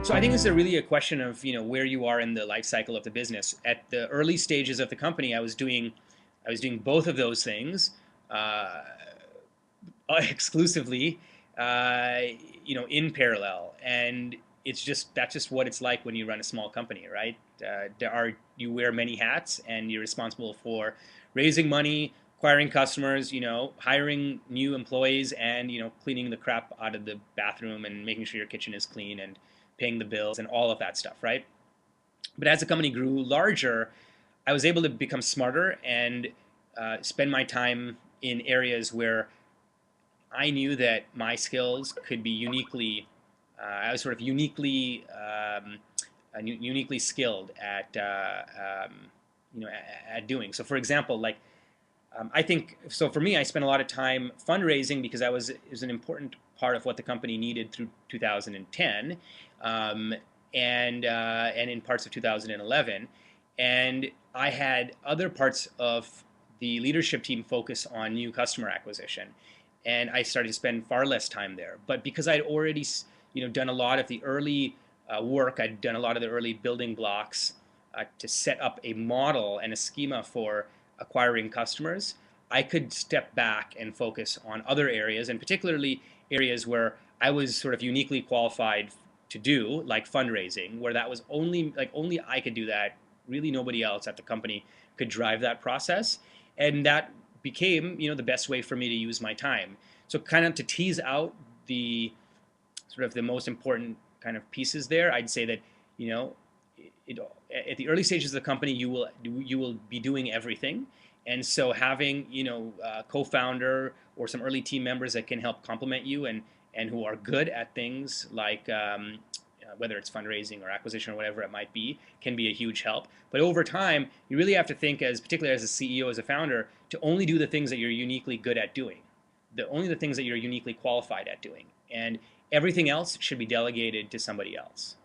So I think this is really a question of where you are in the life cycle of the business. At the early stages of the company, I was doing both of those things uh, exclusively, uh, in parallel, and that's just what it's like when you run a small company, right? You wear many hats, and you're responsible for raising money, acquiring customers, hiring new employees, and cleaning the crap out of the bathroom and making sure your kitchen is clean and paying the bills and all of that stuff, right? But as the company grew larger, I was able to become smarter and spend my time in areas where I knew that my skills could be I was sort of uniquely skilled at, at doing. So, for example, like I think so. For me, I spent a lot of time fundraising because it was an important part of what the company needed through 2010, um, and in parts of 2011. And I had other parts of the leadership team focus on new customer acquisition, and I started to spend far less time there. But because I'd already done a lot of the early work, I'd done a lot of the early building blocks to set up a model and a schema for acquiring customers, I could step back and focus on other areas, and particularly areas where I was sort of uniquely qualified to do, like fundraising, where that was only I could do that. Really, nobody else at the company could drive that process, and that became the best way for me to use my time. So, kind of to tease out the sort of the most important kind of pieces there, I'd say that you know it, at the early stages of the company, you will be doing everything, and so having a co-founder or some early team members that can help complement you and who are good at things like whether it's fundraising or acquisition or whatever it might be, can be a huge help. But over time, you really have to think, particularly as a CEO, as a founder, to only do the things that you're uniquely good at doing, only the things that you're uniquely qualified at doing, and everything else should be delegated to somebody else.